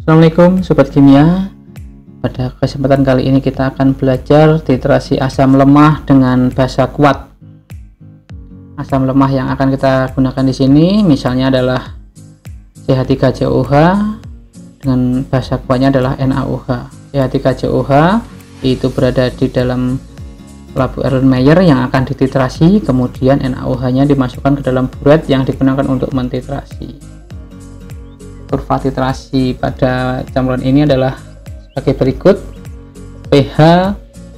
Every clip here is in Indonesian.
Assalamualaikum Sobat Kimia. Pada kesempatan kali ini kita akan belajar titrasi asam lemah dengan basa kuat. Asam lemah yang akan kita gunakan di sini misalnya adalah CH3COH dengan basa kuatnya adalah NaOH. CH3COH itu berada di dalam labu Erlenmeyer yang akan dititrasi, kemudian NaOH-nya dimasukkan ke dalam buret yang digunakan untuk mentitrasi. Kurva titrasi pada campuran ini adalah sebagai berikut. pH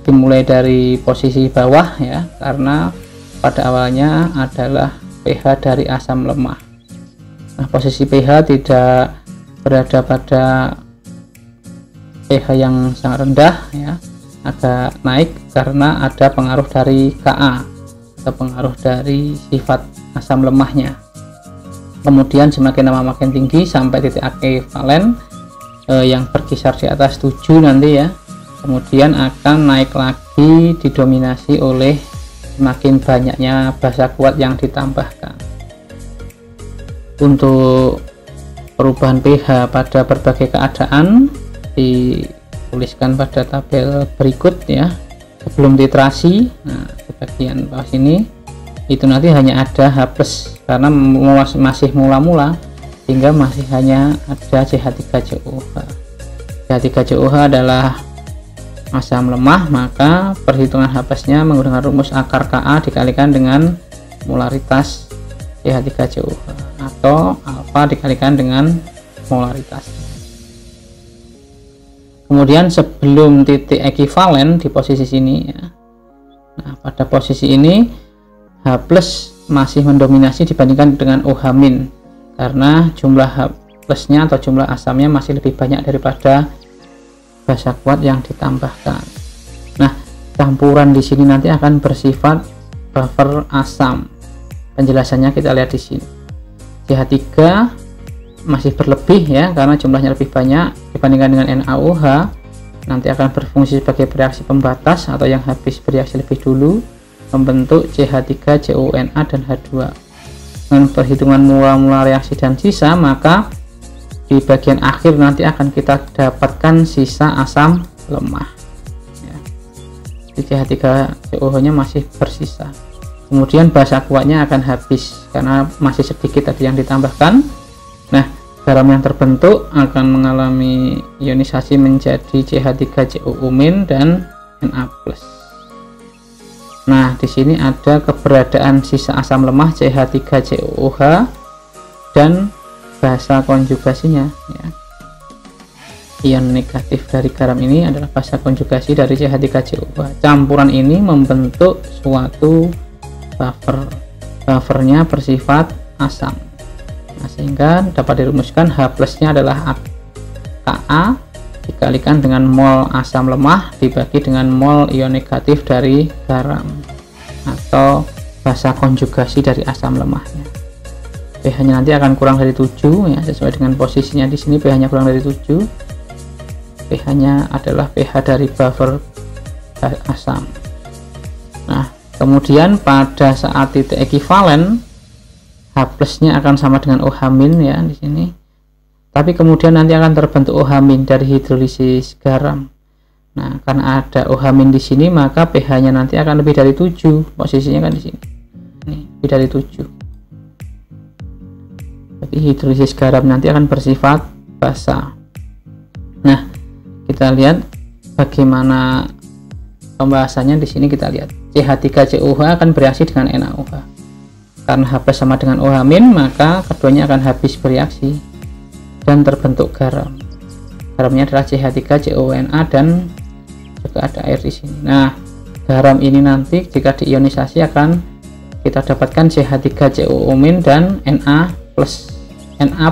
dimulai dari posisi bawah ya, karena pada awalnya adalah pH dari asam lemah. Nah, posisi pH tidak berada pada pH yang sangat rendah ya, agak naik karena ada pengaruh dari Ka atau pengaruh dari sifat asam lemahnya. Kemudian semakin lama makin tinggi sampai titik ekivalen yang berkisar di atas 7 nanti ya, kemudian akan naik lagi didominasi oleh semakin banyaknya basa kuat yang ditambahkan. Untuk perubahan pH pada berbagai keadaan dituliskan pada tabel berikut ya. Sebelum titrasi, nah di bagian bawah sini itu nanti hanya ada H+ karena masih mula-mula, sehingga masih hanya ada CH3COH. CH3COH adalah asam lemah, maka perhitungan H+ nya menggunakan rumus akar Ka dikalikan dengan molaritas CH3COH atau alfa dikalikan dengan molaritas. Kemudian sebelum titik ekivalen di posisi sini ya. Nah, pada posisi ini H+ masih mendominasi dibandingkan dengan OH- karena jumlah H+ nya atau jumlah asamnya masih lebih banyak daripada basa kuat yang ditambahkan. Nah, campuran di sini nanti akan bersifat buffer asam. Penjelasannya kita lihat di sini. CH3 masih berlebih ya, karena jumlahnya lebih banyak dibandingkan dengan NaOH. Nanti akan berfungsi sebagai bereaksi pembatas atau yang habis bereaksi lebih dulu, membentuk CH3CONA dan H2. Dengan perhitungan mula-mula reaksi dan sisa, maka di bagian akhir nanti akan kita dapatkan sisa asam lemah ya. CH3COH nya masih bersisa, kemudian basa kuatnya akan habis karena masih sedikit tadi yang ditambahkan. Nah, garam yang terbentuk akan mengalami ionisasi menjadi CH3COO- dan Na+. Nah, di sini ada keberadaan sisa asam lemah CH3COOH dan basa konjugasinya ya. Ion negatif dari garam ini adalah basa konjugasi dari CH3COOH. Campuran ini membentuk suatu buffer. Buffernya bersifat asam. Nah, sehingga dapat dirumuskan H+ nya adalah Ka dikalikan dengan mol asam lemah dibagi dengan mol ion negatif dari garam atau basa konjugasi dari asam lemahnya. pH nya nanti akan kurang dari 7 ya, sesuai dengan posisinya di sini pH nya kurang dari 7. pH nya adalah pH dari buffer asam. Nah, kemudian pada saat titik ekivalen H+ nya akan sama dengan OH- ya di sini. Tapi kemudian nanti akan terbentuk OH- dari hidrolisis garam. Nah, karena ada OH- di sini, maka pH-nya nanti akan lebih dari 7. Posisinya kan di sini. Nih, lebih dari 7. Jadi hidrolisis garam nanti akan bersifat basa. Nah, kita lihat bagaimana pembahasannya di sini. Kita lihat CH3COH akan bereaksi dengan NaOH. Karena H+ sama dengan OH-, maka keduanya akan habis bereaksi dan terbentuk garam. Garamnya adalah CH3CONA dan juga ada air di sini. Nah, garam ini nanti jika diionisasi akan kita dapatkan CH3COO- dan Na+. Na+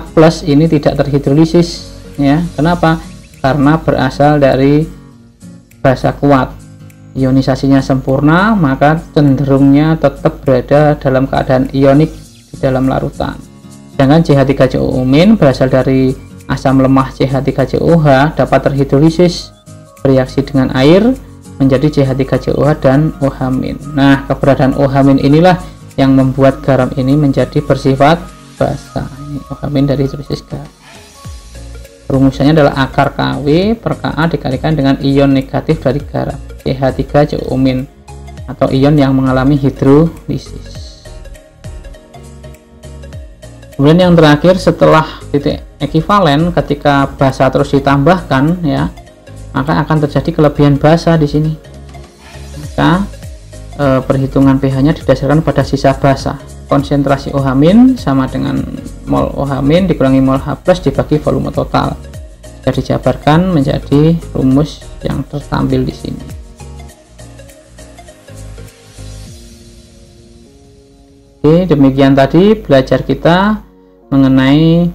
ini tidak terhidrolisis ya. Kenapa? Karena berasal dari basa kuat. Ionisasinya sempurna, maka cenderungnya tetap berada dalam keadaan ionik di dalam larutan. Sedangkan CH3COO- berasal dari asam lemah CH3COH dapat terhidrolisis bereaksi dengan air menjadi CH3COH dan OH-. Nah, keberadaan OH- inilah yang membuat garam ini menjadi bersifat basa. Ini OH- dari hidrolisis garam. Rumusannya adalah akar Kw per Ka dikalikan dengan ion negatif dari garam CH3COO- atau ion yang mengalami hidrolisis. Kemudian yang terakhir, setelah titik ekivalen, ketika basa terus ditambahkan ya, maka akan terjadi kelebihan basa di sini. Maka perhitungan pH-nya didasarkan pada sisa basa. Konsentrasi OH- sama dengan mol OH- dikurangi mol H+ dibagi volume total. Bisa dijabarkan menjadi rumus yang tertampil di sini. Oke, demikian tadi belajar kita mengenai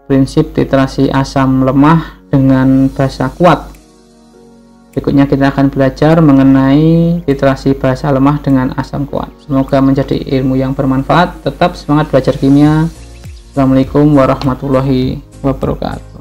prinsip titrasi asam lemah dengan basa kuat. Berikutnya kita akan belajar mengenai titrasi basa lemah dengan asam kuat. Semoga menjadi ilmu yang bermanfaat. Tetap semangat belajar kimia. Assalamualaikum warahmatullahi wabarakatuh.